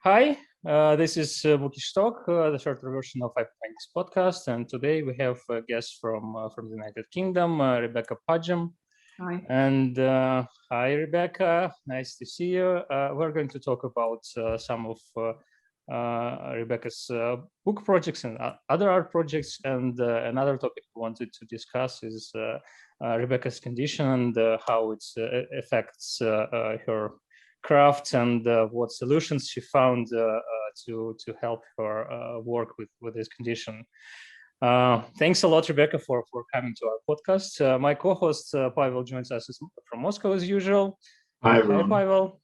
Hi, this is Bookish Talk, the shorter version of iBookBinding's podcast, and today we have a guest from the United Kingdom, Rebecca Padgham. Hi. And hi, Rebecca. Nice to see you. We're going to talk about some of Rebecca's book projects and other art projects. And another topic we wanted to discuss is Rebecca's condition and how it affects her craft and what solutions she found to help her work with this condition. Thanks a lot, Rebecca, for coming to our podcast. My co-host Pavel joins us from Moscow as usual. Hi, Hi, Pavel.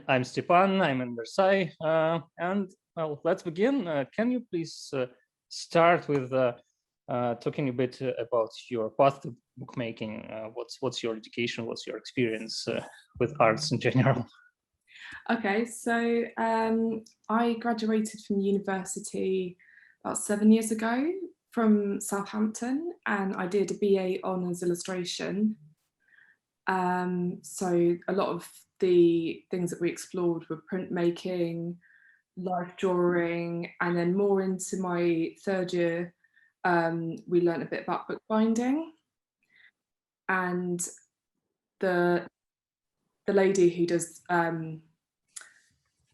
I'm Stepan. I'm in Versailles, and well, let's begin. Can you please start with talking a bit about your path to bookmaking? What's your education? What's your experience with arts in general? Okay, so I graduated from university about 7 years ago from Southampton, and I did a BA Honours Illustration. So a lot of the things that we explored were printmaking, life drawing, and then more into my third year, we learned a bit about bookbinding. And the lady who does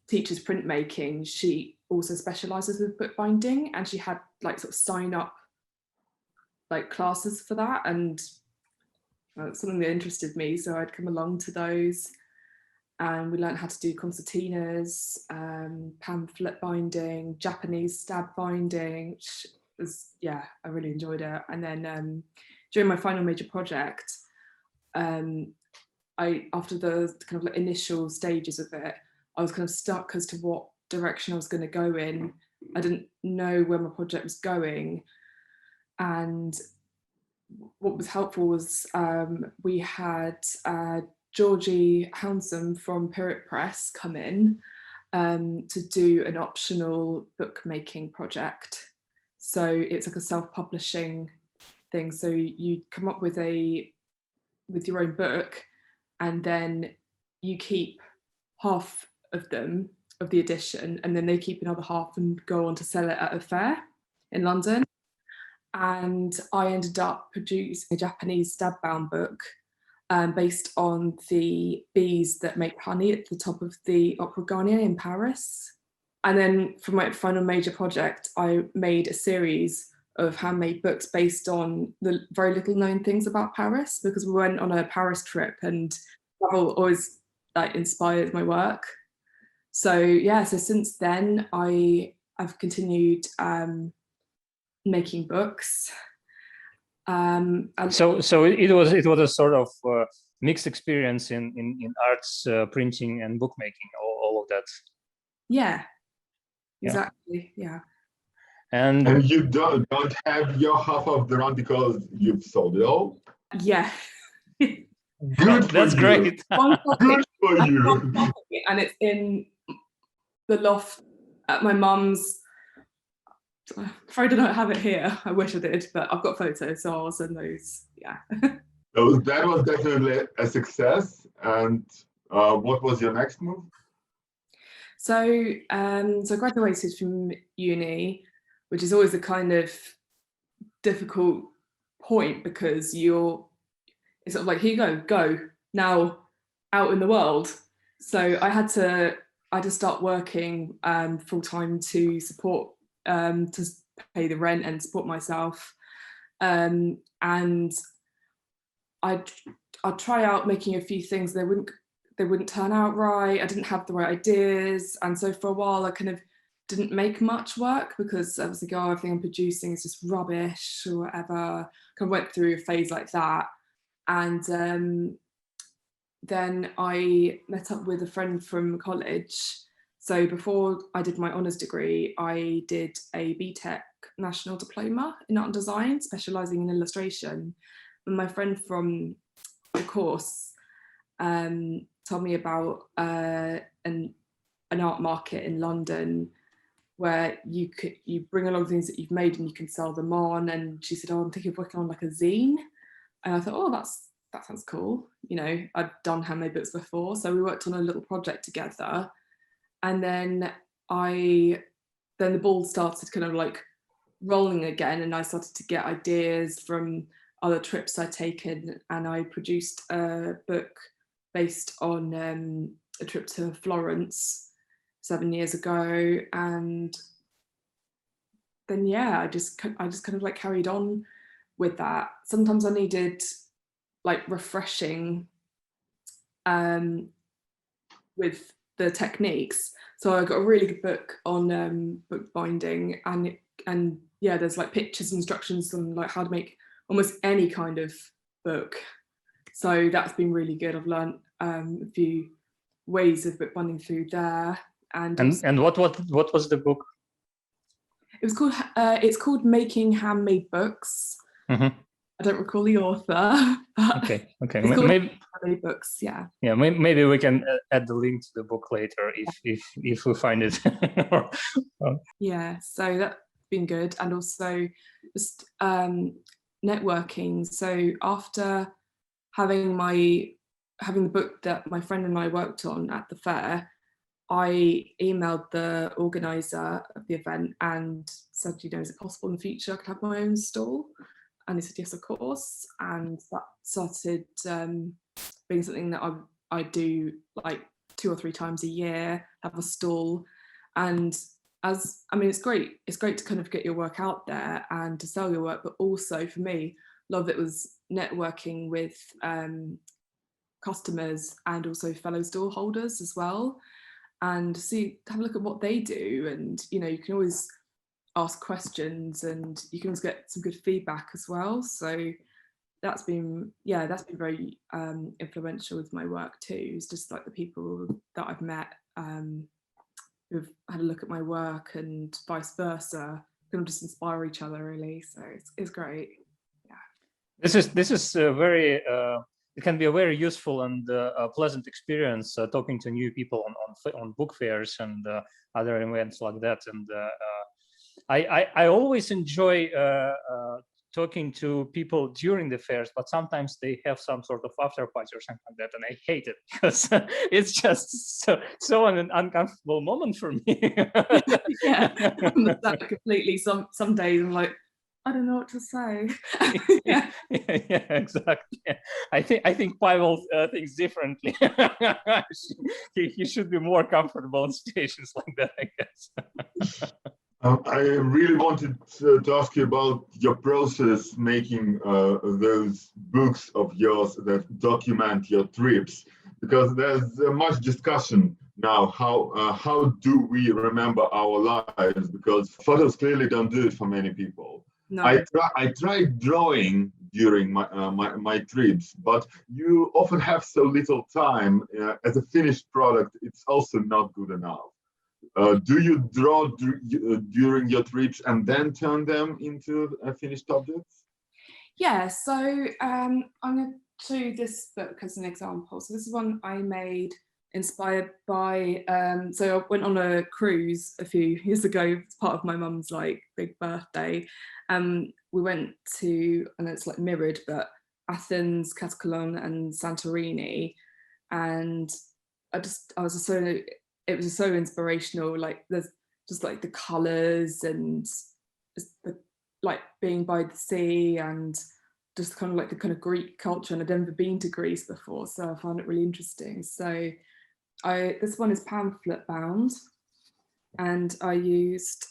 teaches printmaking, she also specialises with bookbinding, and she had like sort of sign up like classes for that, and it's something that interested me, so I'd come along to those, and we learned how to do concertinas, pamphlet binding, Japanese stab binding, which was, yeah, I really enjoyed it. And then during my final major project, after the kind of like initial stages of it, I was kind of stuck as to what direction I was going to go in. I didn't know where my project was going. And what was helpful was we had Georgie Hounsome from Pirate Press come in to do an optional bookmaking project. So it's like a self-publishing thing. So you come up with your own book, and then you keep half of them, of the edition, and then they keep another half and go on to sell it at a fair in London. And I ended up producing a Japanese stab-bound book based on the bees that make honey at the top of the Opera Garnier in Paris. And then for my final major project, I made a series of handmade books based on the very little known things about Paris, because we went on a Paris trip and travel always like inspired my work. So yeah, so since then I've continued making books. So it was a sort of mixed experience in arts, printing and bookmaking, all of that. Yeah, exactly. Yeah. And you don't have your half of the run because you've sold it all? Yeah. Good That's for great. Good for you. And it's in the loft at my mum's. I'm afraid I don't have it here. I wish I did, but I've got photos, so I'll send those. Yeah. So that was definitely a success. And what was your next move? So I graduated from uni, which is always a kind of difficult point, because it's sort of like, here you go now out in the world. So I had to start working full time to support, to pay the rent and support myself. And I'd try out making a few things. They wouldn't turn out right. I didn't have the right ideas, and so for a while I kind of didn't make much work, because I was like, oh, everything I'm producing is just rubbish or whatever. Kind of went through a phase like that, and then I met up with a friend from college. So before I did my honours degree, I did a BTEC national diploma in art and design, specialising in illustration. And my friend from the course told me about an art market in London where you bring along things that you've made and you can sell them on. And she said, oh, I'm thinking of working on like a zine. And I thought, oh, that sounds cool. You know, I'd done handmade books before. So we worked on a little project together. And then the ball started kind of like rolling again, and I started to get ideas from other trips I'd taken, and I produced a book based on a trip to Florence 7 years ago. And then I just kind of like carried on with that. Sometimes I needed like refreshing with the techniques, so I got a really good book on bookbinding, and there's like pictures, instructions on like how to make almost any kind of book. So that's been really good. I've learned a few ways of bookbinding through there. And what was the book? It was called it's called Making Handmade Books. Mm-hmm. I don't recall the author. But okay. It's called Handmade Books. Yeah. Yeah. Maybe we can add the link to the book later if we find it. Yeah. So that's been good, and also just networking. So after having the book that my friend and I worked on at the fair, I emailed the organizer of the event and said, is it possible in the future I could have my own stall? And he said, yes, of course. And that started being something that I do like 2 or 3 times a year, have a stall. And it's great. It's great to kind of get your work out there and to sell your work, but also for me, a lot of it was networking with customers and also fellow stall holders as well, and have a look at what they do. And you can always ask questions, and you can always get some good feedback as well. So that's been very influential with my work too. It's just like the people that I've met who've had a look at my work, and vice versa, kind of just inspire each other really. So it's great. Yeah, this is very it can be a very useful and pleasant experience talking to new people on book fairs and other events like that. And I always enjoy talking to people during the fairs, but sometimes they have some sort of after party or something like that, and I hate it because it's just so an uncomfortable moment for me. Yeah, I understand completely. Some days I'm like, I don't know what to say. Yeah, exactly. I think Pavel thinks differently. he should be more comfortable on stations like that, I guess. I really wanted to ask you about your process making those books of yours that document your trips, because there's much discussion now how do we remember our lives, because photos clearly don't do it for many people. No. I tried drawing during my trips, but you often have so little time. As a finished product, it's also not good enough. Do you draw during your trips and then turn them into finished objects? Yeah, so I'm going to show you this book as an example. So this is one I made inspired by, so I went on a cruise a few years ago as part of my mum's like big birthday. We went to, and it's like mirrored, but Athens, Catacolon and Santorini. And it was so inspirational. Like there's just like the colours and the like being by the sea, and just kind of like the kind of Greek culture. And I'd never been to Greece before, so I found it really interesting. So this one is pamphlet bound, and I used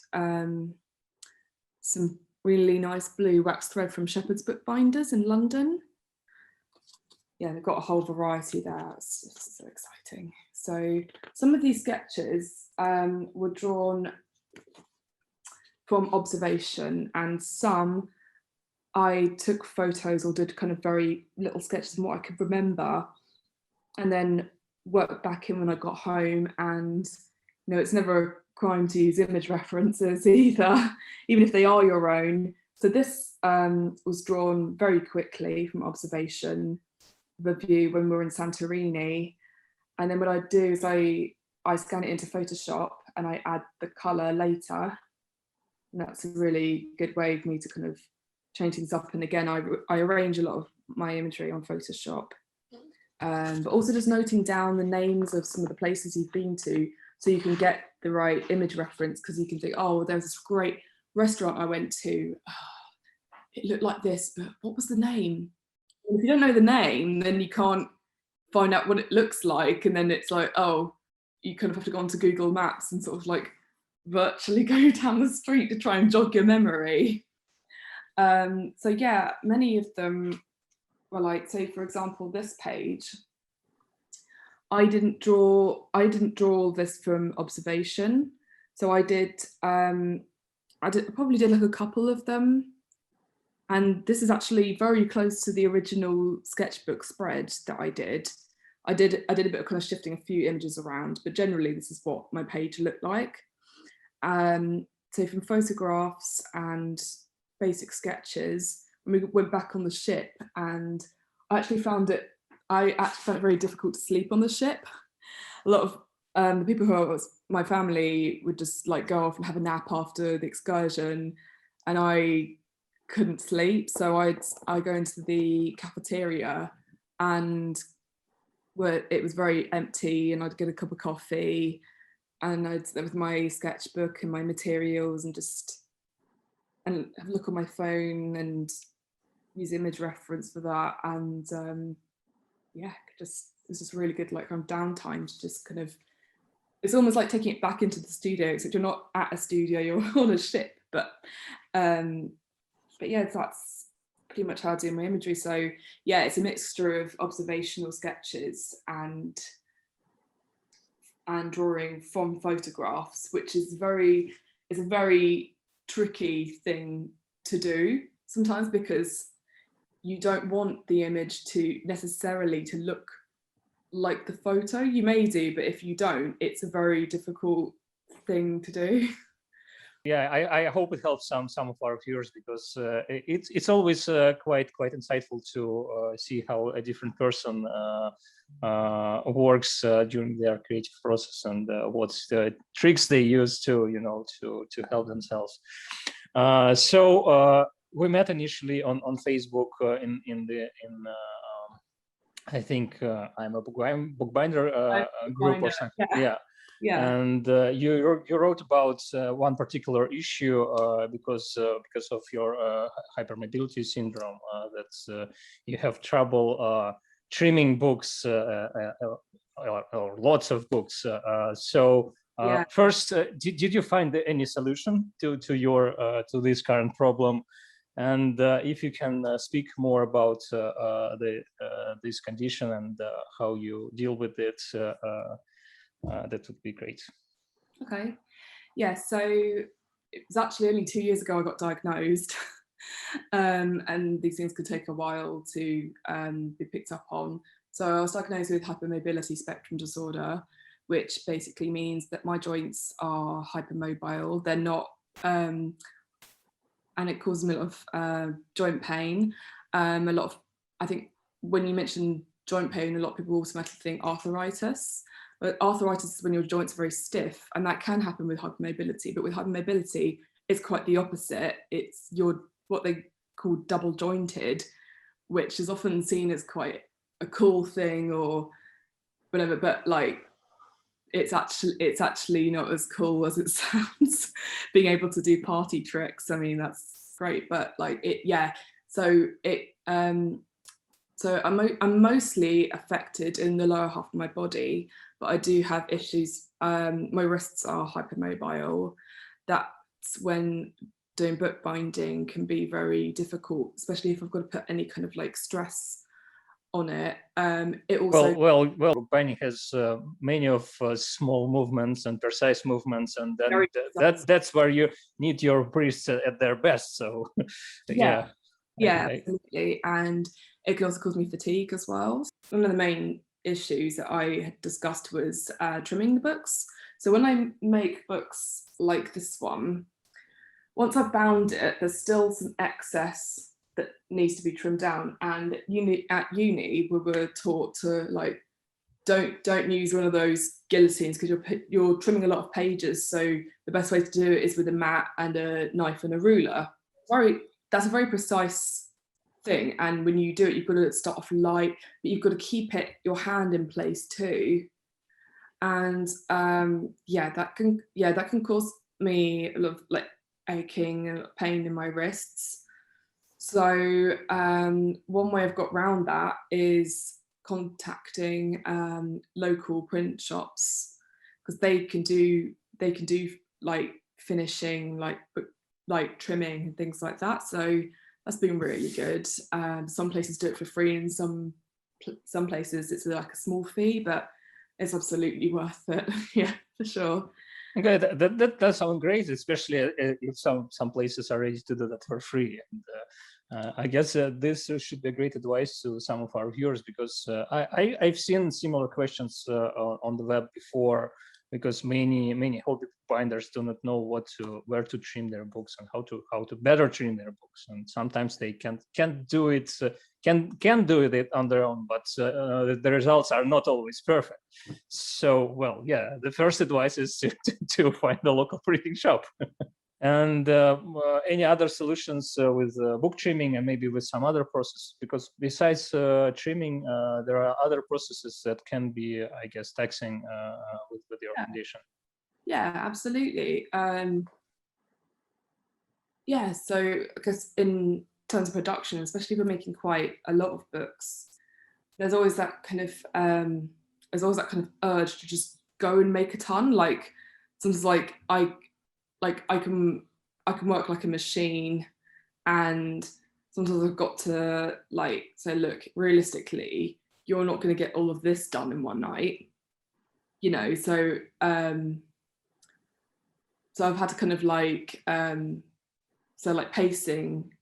some really nice blue wax thread from Shepherd's Bookbinders in London. Yeah, they've got a whole variety there. It's just so exciting. So some of these sketches were drawn from observation, and some I took photos or did kind of very little sketches from what I could remember, and then worked back in when I got home. And it's never a crime to use image references either, even if they are your own. So this was drawn very quickly from observation, review when we were in Santorini. And then what I do is I scan it into Photoshop and I add the colour later. And that's a really good way for me to kind of change things up. And again, I arrange a lot of my imagery on Photoshop. But also just noting down the names of some of the places you've been to, so you can get the right image reference, because you can think, oh, there was this great restaurant I went to, it looked like this, but what was the name? And if you don't know the name, then you can't find out what it looks like, and then it's like, oh, you kind of have to go onto Google Maps and sort of like virtually go down the street to try and jog your memory. So yeah, many of them were like, say for example, this page, I didn't draw this from observation. So I probably did like a couple of them. And this is actually very close to the original sketchbook spread that I did. I did a bit of kind of shifting a few images around, but generally this is what my page looked like. So from photographs and basic sketches, we went back on the ship, and I actually found it very difficult to sleep on the ship. A lot of the people who was my family would just like go off and have a nap after the excursion, and I couldn't sleep. So I go into the cafeteria, and it was very empty, and I'd get a cup of coffee, and I'd sit with my sketchbook and my materials, and have a look on my phone and use image reference for that. And yeah, it's just really good, like, kind of downtime to just kind of, it's almost like taking it back into the studio, except you're not at a studio, you're on a ship. But yeah, that's pretty much how I do my imagery. So yeah, it's a mixture of observational sketches and drawing from photographs, which is a very tricky thing to do sometimes, because you don't want the image to necessarily to look like the photo. You may do, but if you don't, it's a very difficult thing to do. Yeah, I hope it helps some of our viewers, because it's always quite insightful to see how a different person works during their creative process, and what tricks they use to help themselves. So we met initially on Facebook I think I'm a bookbinder group or something. Yeah. Yeah, and you wrote about one particular issue because of your hypermobility syndrome, that you have trouble trimming books, or lots of books. So first, did you find any solution to this current problem? And if you can speak more about this condition and how you deal with it, that would be great. Okay. Yeah, so it was actually only 2 years ago I got diagnosed. And these things could take a while to be picked up on. So I was diagnosed with Hypermobility Spectrum Disorder, which basically means that my joints are hypermobile. They're not, and it causes me a lot of joint pain. I think when you mention joint pain, a lot of people automatically think arthritis. But arthritis is when your joints are very stiff, and that can happen with hypermobility. But with hypermobility, it's quite the opposite. It's what they call double jointed, which is often seen as quite a cool thing or whatever. But like, it's actually not as cool as it sounds. Being able to do party tricks, I mean, that's great. But like so I'm mostly affected in the lower half of my body, but I do have issues. My wrists are hypermobile. That's when doing bookbinding can be very difficult, especially if I've got to put any kind of like stress on it. It also bookbinding has many of small movements and precise movements, and that's where you need your wrists at their best. So yeah, absolutely. And it can also cause me fatigue as well. One of the main issues that I had discussed was trimming the books. So when I make books like this one, once I've bound it, there's still some excess that needs to be trimmed down. And at uni, we were taught to like, don't use one of those guillotines, because you're trimming a lot of pages. So the best way to do it is with a mat and a knife and a ruler. That's a very precise thing, and when you do it, you've got to start off light, but you've got to keep your hand in place too. and yeah, that can cause me a lot of like aching and pain in my wrists. So one way I've got around that is contacting local print shops, because they can do like finishing, like trimming and things like that. So that's been really good. Some places do it for free, and some places it's like a small fee, but it's absolutely worth it. Yeah, for sure. Okay, that does sound great, especially if some places are ready to do that for free. And I guess this should be a great advice to some of our viewers, because I've seen similar questions on the web before, because many hobby binders do not know where to trim their books and how to better trim their books, and sometimes they can't do it can do it on their own, but the results are not always perfect. So, well, yeah, the first advice is to find a local printing shop. And any other solutions with book trimming, and maybe with some other process, because besides trimming, there are other processes that can be, I guess, taxing with your condition. Yeah, absolutely. Yeah, so because in terms of production, especially if we're making quite a lot of books, there's always that kind of urge to just go and make a ton. Like sometimes I can work like a machine, and sometimes I've got to like say, look, realistically, you're not going to get all of this done in one night, you know. So so I've had to kind of like so like pacing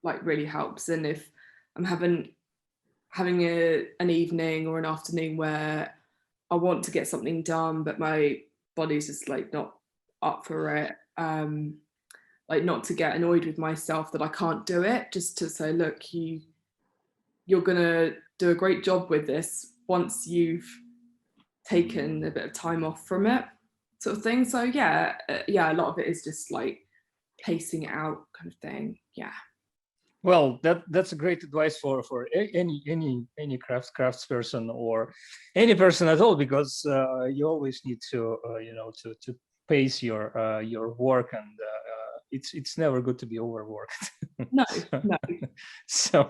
like really helps. And if I'm having an evening or an afternoon where I want to get something done, but my body's just like not up for it, like not to get annoyed with myself that I can't do it, just to say, look, you're gonna do a great job with this once you've taken a bit of time off from it, sort of thing. So yeah, a lot of it is just like pacing it out kind of thing. Yeah. Well, that's a great advice for any craftsperson or any person at all, because you always need to to pace your work, and it's never good to be overworked. No, so, no. So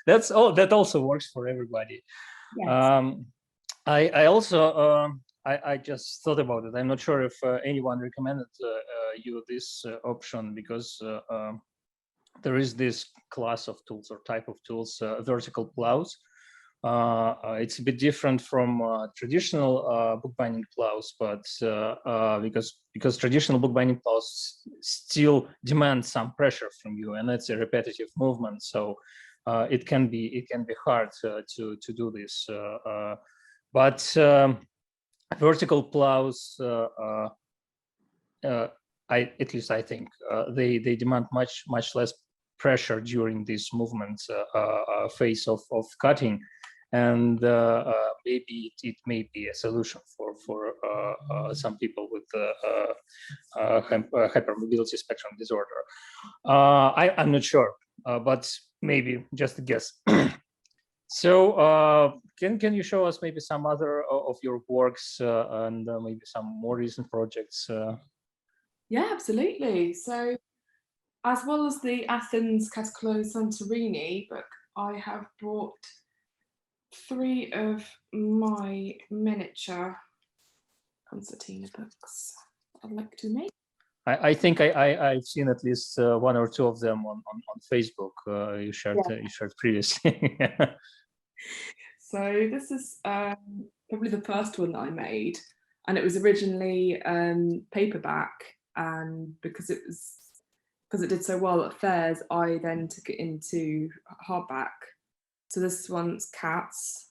that also works for everybody. Yes. I also I just thought about it. I'm not sure if anyone recommended you this option, because there is this class of tools or type of tools, vertical plows. It's a bit different from traditional bookbinding plows, but because traditional bookbinding plows still demand some pressure from you, and it's a repetitive movement, so it can be hard to do this. But vertical plows, at least I think they demand much less pressure during this movement phase of cutting, and maybe it may be a solution for some people with hypermobility spectrum disorder. I'm not sure, but maybe just a guess. So can you show us maybe some other of your works and maybe some more recent projects? Yeah, absolutely. So as well as the Athens Catacolo Santorini book, I have brought 3 of my miniature concertina books I'd like to make. I think I've seen at least 1 or 2 of them on Facebook. You shared previously. So this is probably the first one that I made, and it was originally paperback, and because it did so well at fairs, I then took it into hardback. So this one's cats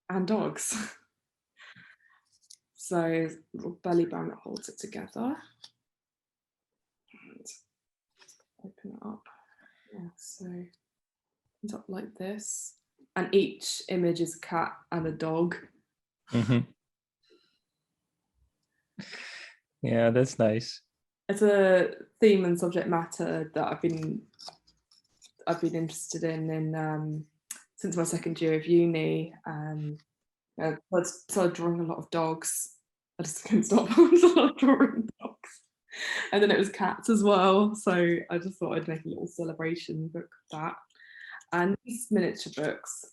and dogs. So little belly band that holds it together. And open it up. Yeah, so it's up like this. And each image is a cat and a dog. Mm-hmm. Yeah, that's nice. It's a theme and subject matter that I've been interested in since my second year of uni. I started drawing a lot of dogs. I just couldn't stop. I started drawing dogs. And then it was cats as well. So I just thought I'd make a little celebration book of that. And these miniature books,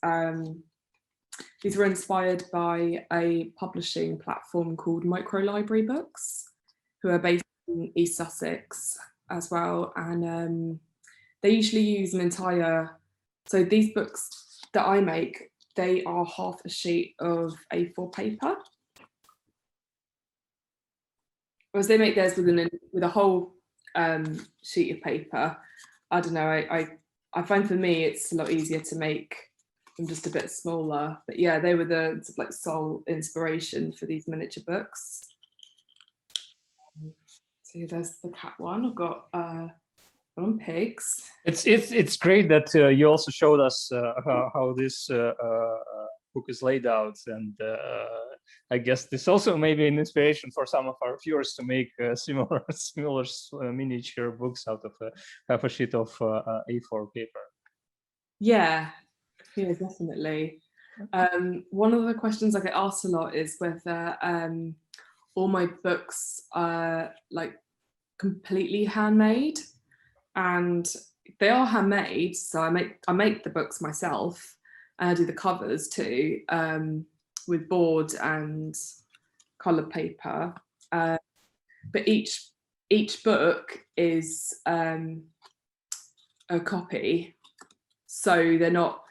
these were inspired by a publishing platform called Micro Library Books, who are based in East Sussex as well. And they usually use an entire, so these books that I make, they are half a sheet of A4 paper. Whereas they make theirs with a whole sheet of paper. I don't know, I find for me it's a lot easier to make them just a bit smaller. But yeah, they were the sort of like sole inspiration for these miniature books. So there's the cat one. I've got on pigs. It's great that you also showed us how this book is laid out, and I guess this also may be an inspiration for some of our viewers to make similar miniature books out of half a sheet of A4 paper. Yeah, definitely. One of the questions I get asked a lot is whether all my books are like completely handmade, and they are handmade. So I make the books myself, and I do the covers too, with board and coloured paper. But each book is a copy, so they're not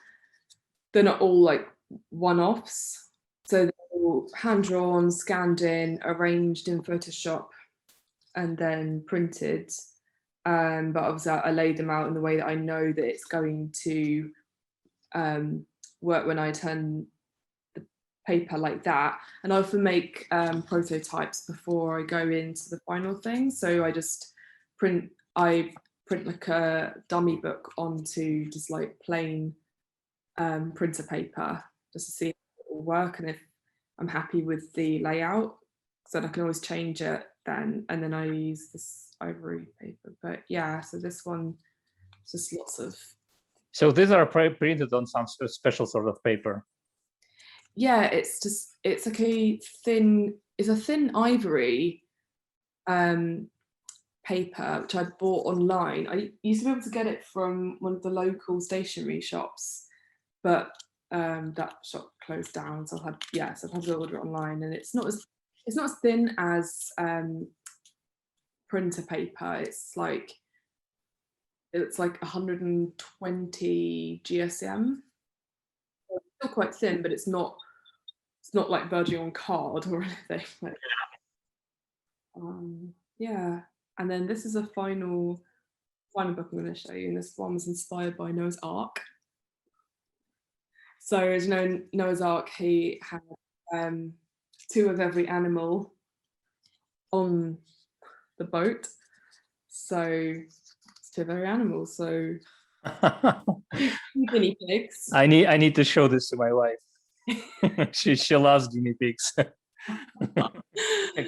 all like one-offs. So they're all hand-drawn, scanned in, arranged in Photoshop, and then printed. But obviously I lay them out in the way that I know that it's going to work when I turn the paper like that. And I often make prototypes before I go into the final thing. So I just print like a dummy book onto just like plain printer paper, just to see if it will work and if I'm happy with the layout, so I can always change it then. And then I use this ivory paper. But yeah, so this one, just lots of. So these are printed on some special sort of paper. Yeah, it's like a thin ivory paper, which I bought online. I used to be able to get it from one of the local stationery shops, but that shop closed down. So I've had to order it online, and it's not as thin as printer paper. It's like 120 GSM. It's still quite thin, but it's not like verging on card or anything. Yeah, and then this is a final book I'm going to show you, and this one was inspired by Noah's Ark. So as you know, Noah's Ark, he had 2 of every animal on the boat. So it's 2 of every animal. So 2 guinea pigs. I need to show this to my wife. she loves guinea pigs.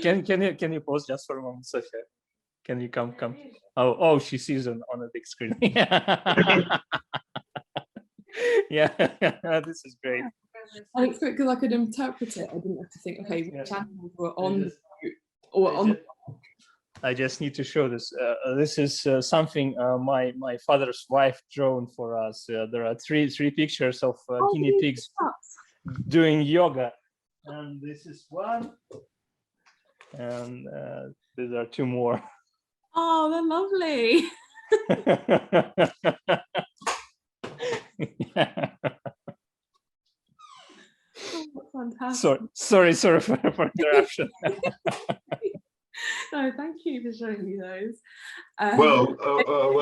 Can you pause just for a moment, Sophia? Can you come? Oh, she sees on a big screen. Yeah, this is great. I think it's good because I could interpret it. I didn't have to think, okay, which animals were on the boat or on. I just need to show this. This is something my father's wife drawn for us. There are three pictures of guinea pigs doing yoga, and this is one, and these are 2 more. Oh, they're lovely. Yeah. Oh, fantastic. Sorry for interruption. No, thank you for showing me those. Well,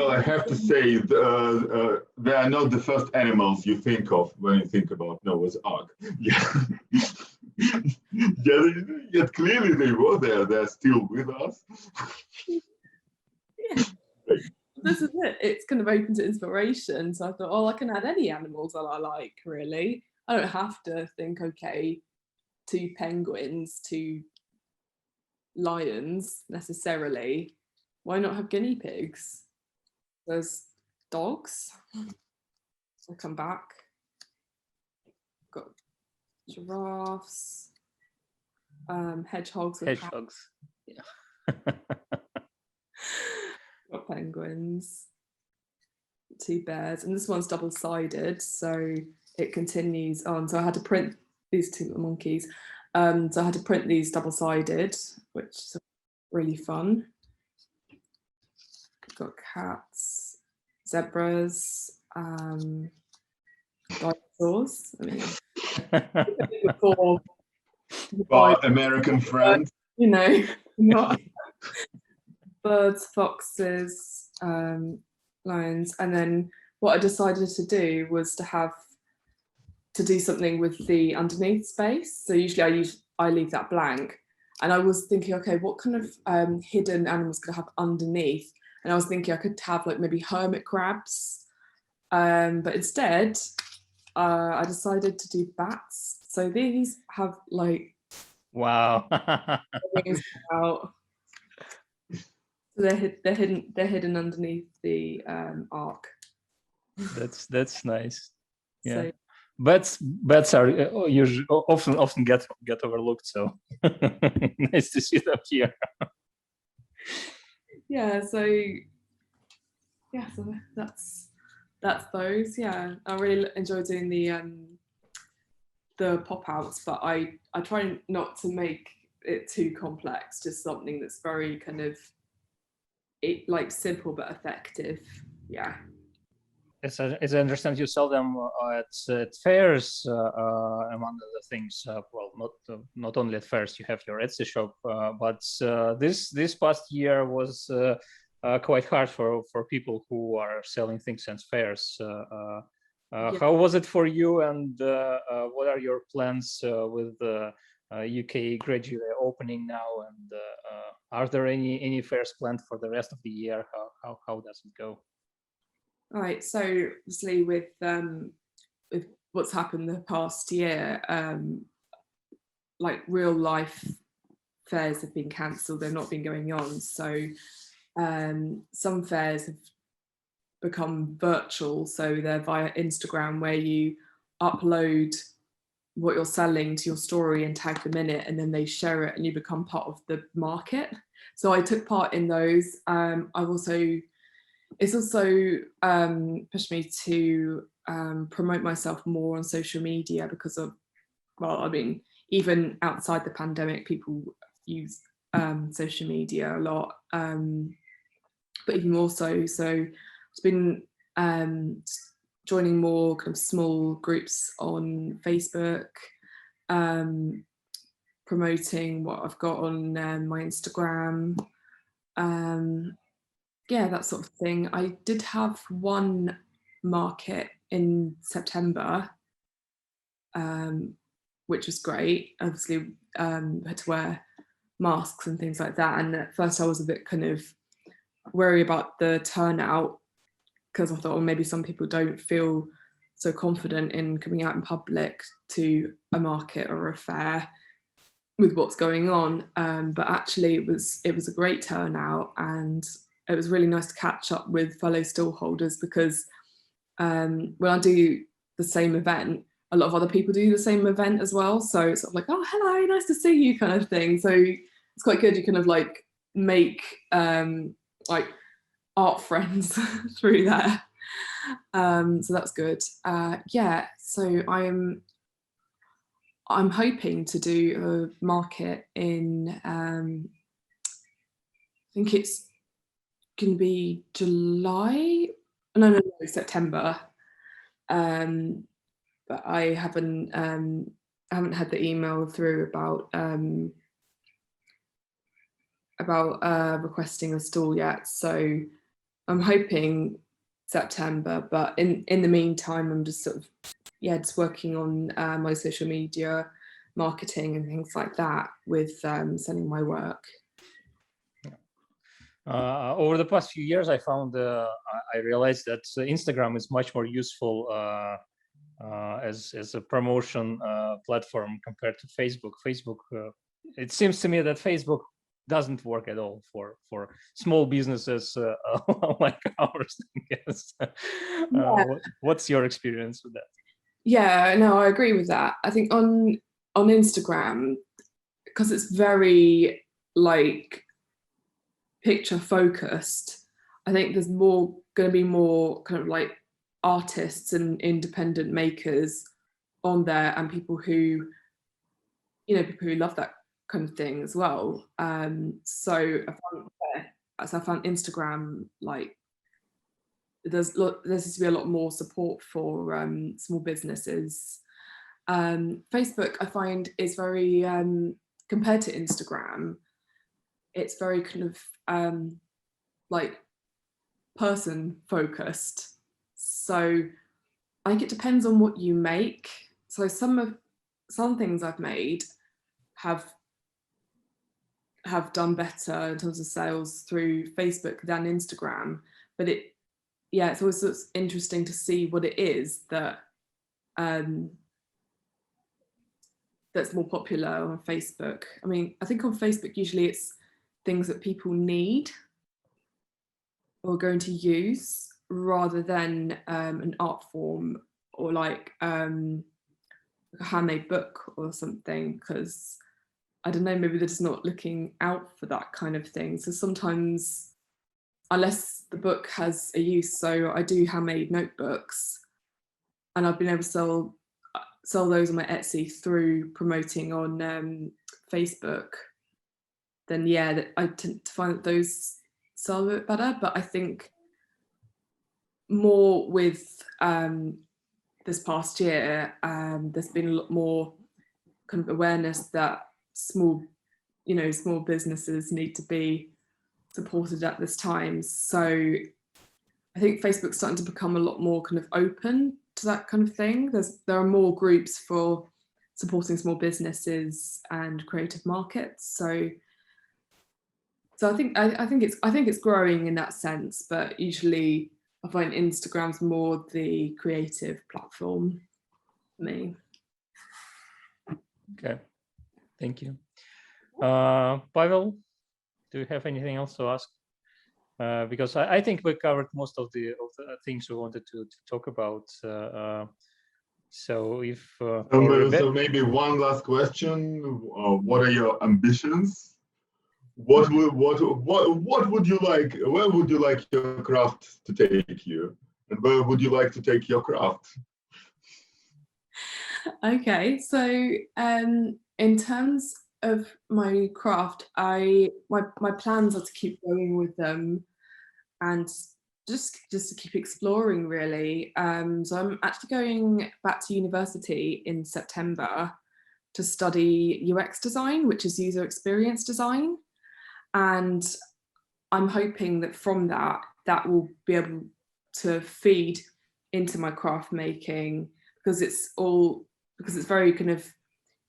I have to say, they are not the first animals you think of when you think about Noah's Ark. Yeah, yet clearly they were there. They're still with us. Yeah. This is it. It's kind of open to inspiration. So I thought, oh, I can add any animals that I like, really. I don't have to think, okay, 2 penguins, 2 lions necessarily. Why not have guinea pigs? There's dogs. So I come back. Got giraffes, hedgehogs, Hedgehogs. Yeah. got penguins, 2 bears, and this one's double-sided, so it continues on. So I had to print these 2 little monkeys. So I had to print these double-sided, which is really fun. Got cats, zebras, dinosaurs. I mean, before Our American friend. you know, not birds, foxes, lions, and then what I decided to do was to do something with the underneath space. So usually I leave that blank, and I was thinking, okay, what kind of hidden animals could I have underneath? And I was thinking I could have like maybe hermit crabs, but instead I decided to do bats. So these have like Wow. wings out. So they're hidden underneath the arc. That's nice. Yeah. So, Bats are usually often get overlooked. So nice to see them here. yeah, so that's those. Yeah, I really enjoy doing the pop outs, but I try not to make it too complex. Just something that's very kind of like simple but effective. Yeah. As I understand, you sell them at fairs, among other things. Well, not only at fairs. You have your Etsy shop, but this past year was quite hard for people who are selling things at fairs. Yeah. How was it for you? And what are your plans with UK gradually opening now? And are there any fairs planned for the rest of the year? How does it go? All right. So obviously with what's happened the past year, like real life fairs have been cancelled. They've not been going on. So some fairs have become virtual. So they're via Instagram, where you upload what you're selling to your story and tag them in it, and then they share it and you become part of the market. So I took part in those. It's also pushed me to promote myself more on social media because of, well, I mean, even outside the pandemic, people use social media a lot, but even more so. So it's been joining more kind of small groups on Facebook, promoting what I've got on my Instagram. Yeah, that sort of thing. I did have one market in September, which was great. Obviously, had to wear masks and things like that. And at first I was a bit kind of wary about the turnout, because I thought, well, maybe some people don't feel so confident in coming out in public to a market or a fair with what's going on. But actually it was a great turnout, and it was really nice to catch up with fellow stallholders, because when I do the same event, a lot of other people do the same event as well. So it's sort of like, oh, hello, nice to see you kind of thing. So it's quite good. You kind of like make like art friends through there. So that's good. Yeah, so I'm hoping to do a market in, I think it's going to be July. No, September. But I haven't had the email through about requesting a stall yet. So I'm hoping September. But in the meantime, I'm just sort of just working on my social media marketing and things like that with selling my work. Over the past few years, I found I realized that Instagram is much more useful as a promotion platform compared to Facebook. Facebook, it seems to me that Facebook doesn't work at all for small businesses like ours, I guess. What's your experience with that? Yeah, no, I agree with that. I think on Instagram, because it's very like picture focused, I think there's going to be more kind of like artists and independent makers on there, and people who love that kind of thing as well. So I found Instagram, like there seems to be a lot more support for small businesses. Facebook, I find, is very compared to Instagram, it's very kind of like person focused. So I think it depends on what you make. So some things I've made have done better in terms of sales through Facebook than Instagram, but it's always interesting to see what it is that that's more popular on Facebook. I mean, I think on Facebook usually it's things that people need or are going to use, rather than an art form or like a handmade book or something, because I don't know, maybe they're just not looking out for that kind of thing. So sometimes, unless the book has a use, so I do handmade notebooks, and I've been able to sell those on my Etsy through promoting on Facebook, then yeah, I tend to find that those sell a bit better. But I think more with this past year, there's been a lot more kind of awareness that small businesses need to be supported at this time. So I think Facebook's starting to become a lot more kind of open to that kind of thing. There are more groups for supporting small businesses and creative markets. So I think it's growing in that sense, but usually I find Instagram's more the creative platform for me. Okay, thank you. Pavel, do you have anything else to ask? Because I think we covered most of the things we wanted to talk about. So if so maybe one last question: what are your ambitions? What would you like? Where would you like your craft to take you, and where would you like to take your craft? Okay, so in terms of my craft, my plans are to keep going with them and just to keep exploring, really. So I'm actually going back to university in September to study UX design, which is user experience design, and I'm hoping that from that will be able to feed into my craft making, because it's very kind of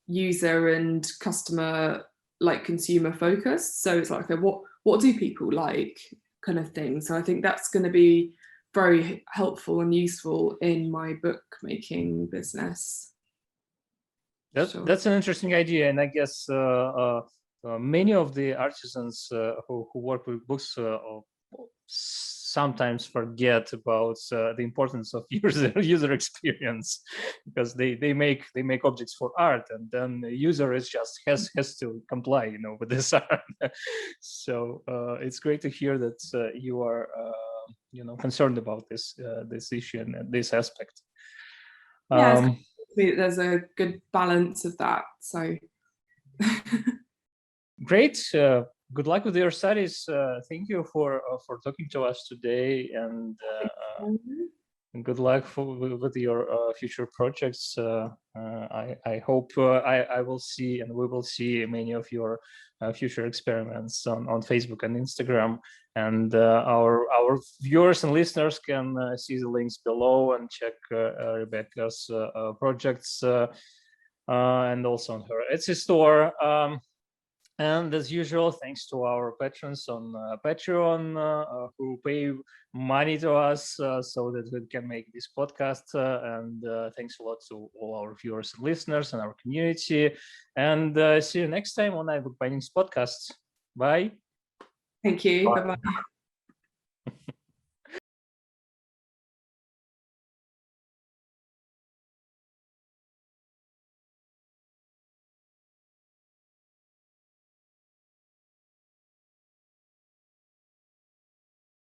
user and customer, like consumer focused. So it's like, okay, what do people like, kind of thing. So I think that's going to be very helpful and useful in my bookmaking business. That's an interesting idea, and I guess many of the artisans who work with books sometimes forget about the importance of user experience, because they make objects for art, and then the user is just has to comply, with this art. So it's great to hear that you are concerned about this issue and this aspect. Yeah, there's a good balance of that. So great. Good luck with your studies. Thank you for talking to us today, and good luck with your future projects. I hope I will see, and we will see, many of your future experiments on Facebook and Instagram. And our viewers and listeners can see the links below and check Rebecca's projects, and also on her Etsy store. And as usual, thanks to our patrons on Patreon who pay money to us so that we can make this podcast. And thanks a lot to all our viewers and listeners and our community. And see you next time on iBookBinding's podcast. Bye. Thank you. Bye-bye.